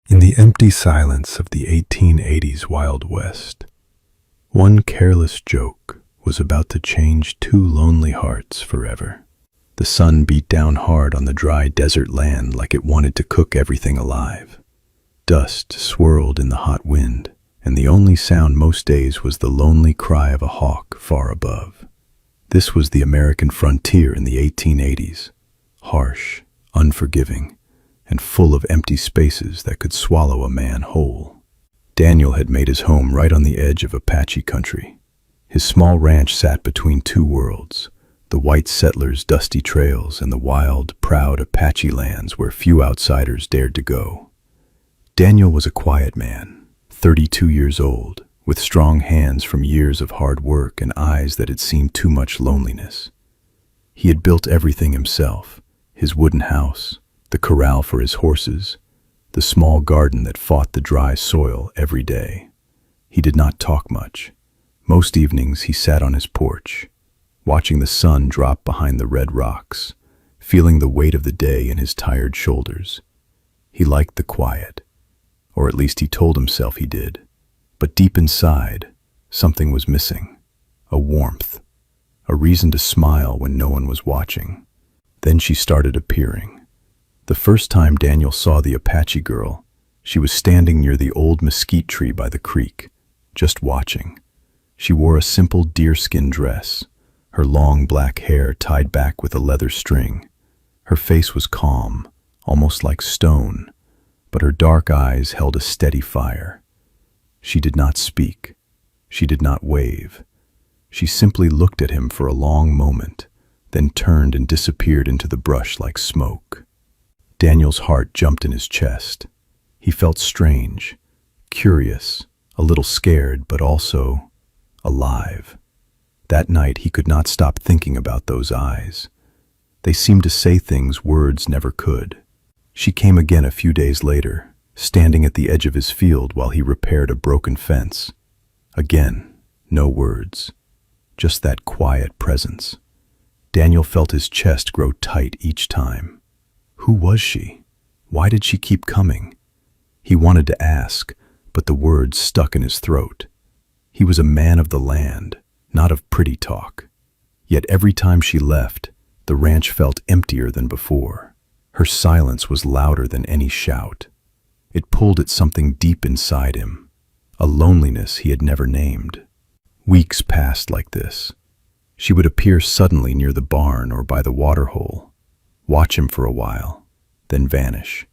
In the empty silence of the 1880s Wild West, one careless joke was about to change two lonely hearts forever. The sun beat down hard on the dry desert land like it wanted to cook everything alive. Dust swirled in the hot wind, and the only sound most days was the lonely cry of a hawk far above. This was the American frontier in the 1880s, harsh, unforgiving, and full of empty spaces that could swallow a man whole. Daniel had made his home right on the edge of Apache country. His small ranch sat between two worlds, the white settlers' dusty trails and the wild, proud Apache lands where few outsiders dared to go. Daniel was a quiet man, 32 years old, with strong hands from years of hard work and eyes that had seen too much loneliness. He had built everything himself, his wooden house, the corral for his horses, the small garden that fought the dry soil every day. He did not talk much. Most evenings he sat on his porch, watching the sun drop behind the red rocks, feeling the weight of the day in his tired shoulders. He liked the quiet, or at least he told himself he did. But deep inside, something was missing, a warmth, a reason to smile when no one was watching. Then she started appearing. The first time Daniel saw the Apache girl, she was standing near the old mesquite tree by the creek, just watching. She wore a simple deerskin dress, her long black hair tied back with a leather string. Her face was calm, almost like stone, but her dark eyes held a steady fire. She did not speak. She did not wave. She simply looked at him for a long moment, then turned and disappeared into the brush like smoke. Daniel's heart jumped in his chest. He felt strange, curious, a little scared, but also alive. That night he could not stop thinking about those eyes. They seemed to say things words never could. She came again a few days later, standing at the edge of his field while he repaired a broken fence. Again, no words, just that quiet presence. Daniel felt his chest grow tight each time. Who was she? Why did she keep coming? He wanted to ask, but the words stuck in his throat. He was a man of the land, not of pretty talk. Yet every time she left, the ranch felt emptier than before. Her silence was louder than any shout. It pulled at something deep inside him, a loneliness he had never named. Weeks passed like this. She would appear suddenly near the barn or by the water hole, watch him for a while, then vanish.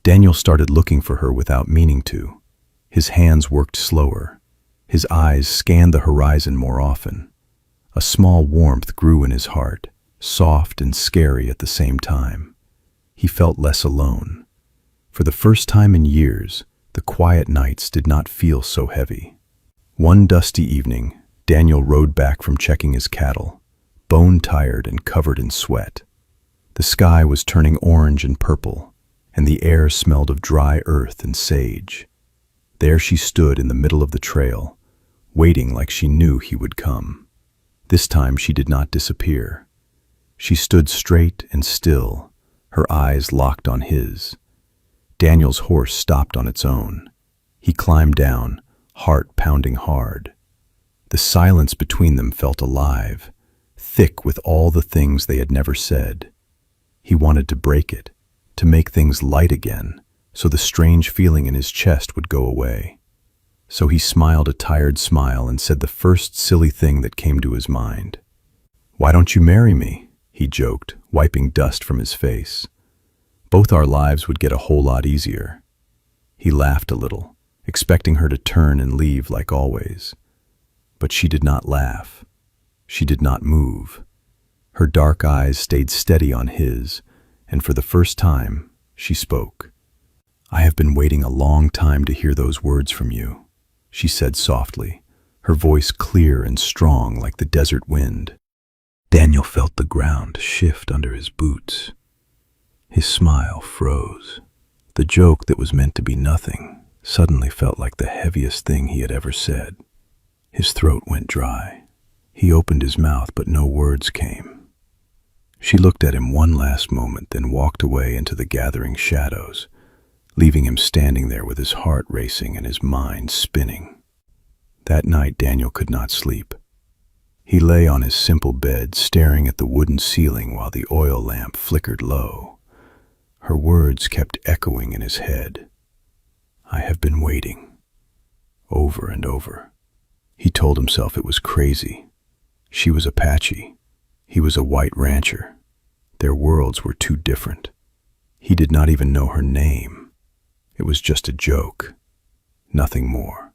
Daniel started looking for her without meaning to. His hands worked slower. His eyes scanned the horizon more often. A small warmth grew in his heart, soft and scary at the same time. He felt less alone. For the first time in years, the quiet nights did not feel so heavy. One dusty evening, Daniel rode back from checking his cattle, bone-tired and covered in sweat. The sky was turning orange and purple, and the air smelled of dry earth and sage. There she stood in the middle of the trail, waiting like she knew he would come. This time she did not disappear. She stood straight and still, her eyes locked on his. Daniel's horse stopped on its own. He climbed down, heart pounding hard. The silence between them felt alive, thick with all the things they had never said. He wanted to break it, to make things light again, so the strange feeling in his chest would go away. So he smiled a tired smile and said the first silly thing that came to his mind. "Why don't you marry me?" he joked, wiping dust from his face. "Both our lives would get a whole lot easier." He laughed a little, expecting her to turn and leave like always. But she did not laugh. She did not move. Her dark eyes stayed steady on his, and for the first time, she spoke. "I have been waiting a long time to hear those words from you," she said softly, her voice clear and strong like the desert wind. Daniel felt the ground shift under his boots. His smile froze. The joke that was meant to be nothing suddenly felt like the heaviest thing he had ever said. His throat went dry. He opened his mouth, but no words came. She looked at him one last moment, then walked away into the gathering shadows, leaving him standing there with his heart racing and his mind spinning. That night, Daniel could not sleep. He lay on his simple bed, staring at the wooden ceiling while the oil lamp flickered low. Her words kept echoing in his head. "I have been waiting." Over and over. He told himself it was crazy. She was Apache. He was a white rancher. Their worlds were too different. He did not even know her name. It was just a joke. Nothing more.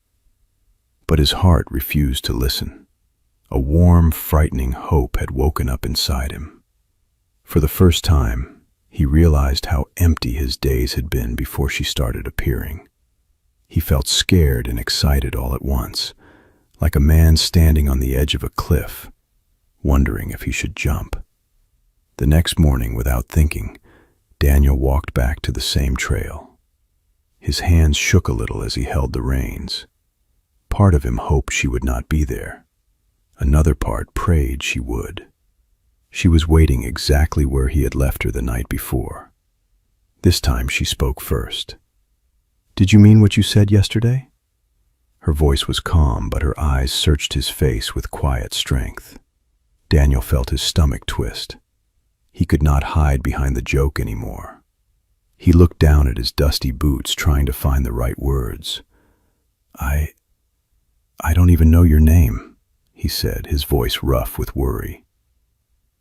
But his heart refused to listen. A warm, frightening hope had woken up inside him. For the first time, he realized how empty his days had been before she started appearing. He felt scared and excited all at once, like a man standing on the edge of a cliff, wondering if he should jump. The next morning, without thinking, Daniel walked back to the same trail. His hands shook a little as he held the reins. Part of him hoped she would not be there. Another part prayed she would. She was waiting exactly where he had left her the night before. This time she spoke first. "Did you mean what you said yesterday?" Her voice was calm, but her eyes searched his face with quiet strength. Daniel felt his stomach twist. He could not hide behind the joke anymore. He looked down at his dusty boots, trying to find the right words. I don't even know your name," he said, his voice rough with worry.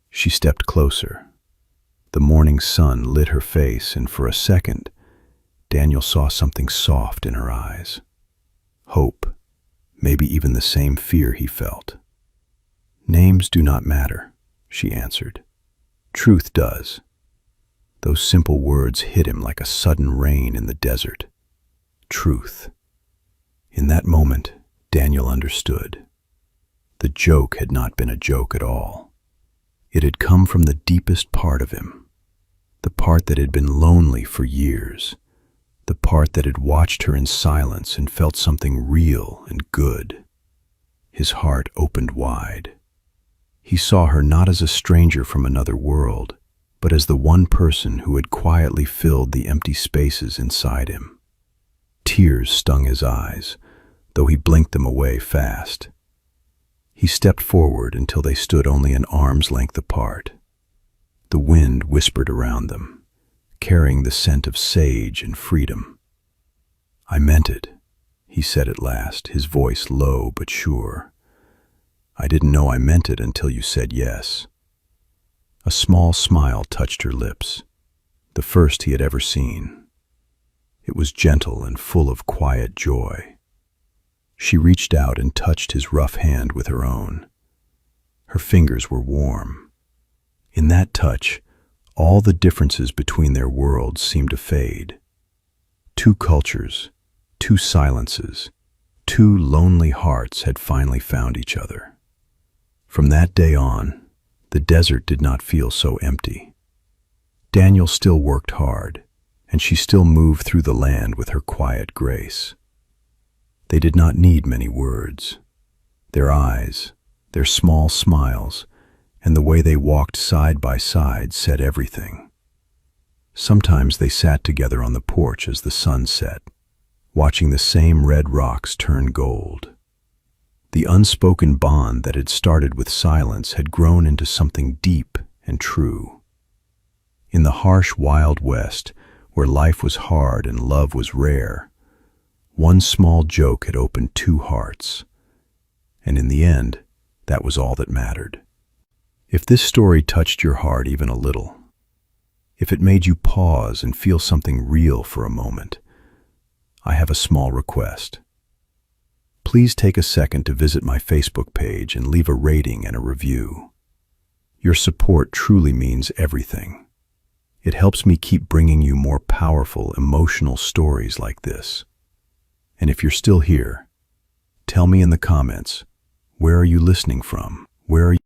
She stepped closer. The morning sun lit her face, and for a second, Daniel saw something soft in her eyes. Hope, maybe even the same fear he felt. "Names do not matter," she answered. "Truth does." Those simple words hit him like a sudden rain in the desert. Truth. In that moment, Daniel understood. The joke had not been a joke at all. It had come from the deepest part of him, the part that had been lonely for years, the part that had watched her in silence and felt something real and good. His heart opened wide. He saw her not as a stranger from another world, but as the one person who had quietly filled the empty spaces inside him. Tears stung his eyes, though he blinked them away fast. He stepped forward until they stood only an arm's length apart. The wind whispered around them, carrying the scent of sage and freedom. "I meant it," he said at last, his voice low but sure. "I didn't know I meant it until you said yes." A small smile touched her lips, the first he had ever seen. It was gentle and full of quiet joy. She reached out and touched his rough hand with her own. Her fingers were warm. In that touch, all the differences between their worlds seemed to fade. Two cultures, two silences, two lonely hearts had finally found each other. From that day on, the desert did not feel so empty. Daniel still worked hard, and she still moved through the land with her quiet grace. They did not need many words. Their eyes, their small smiles, and the way they walked side by side said everything. Sometimes they sat together on the porch as the sun set, watching the same red rocks turn gold. The unspoken bond that had started with silence had grown into something deep and true. In the harsh Wild West, where life was hard and love was rare, one small joke had opened two hearts, and in the end, that was all that mattered. If this story touched your heart even a little, if it made you pause and feel something real for a moment, I have a small request. Please take a second to visit my Facebook page and leave a rating and a review. Your support truly means everything. It helps me keep bringing you more powerful, emotional stories like this. And if you're still here, tell me in the comments, where are you listening from? Where are you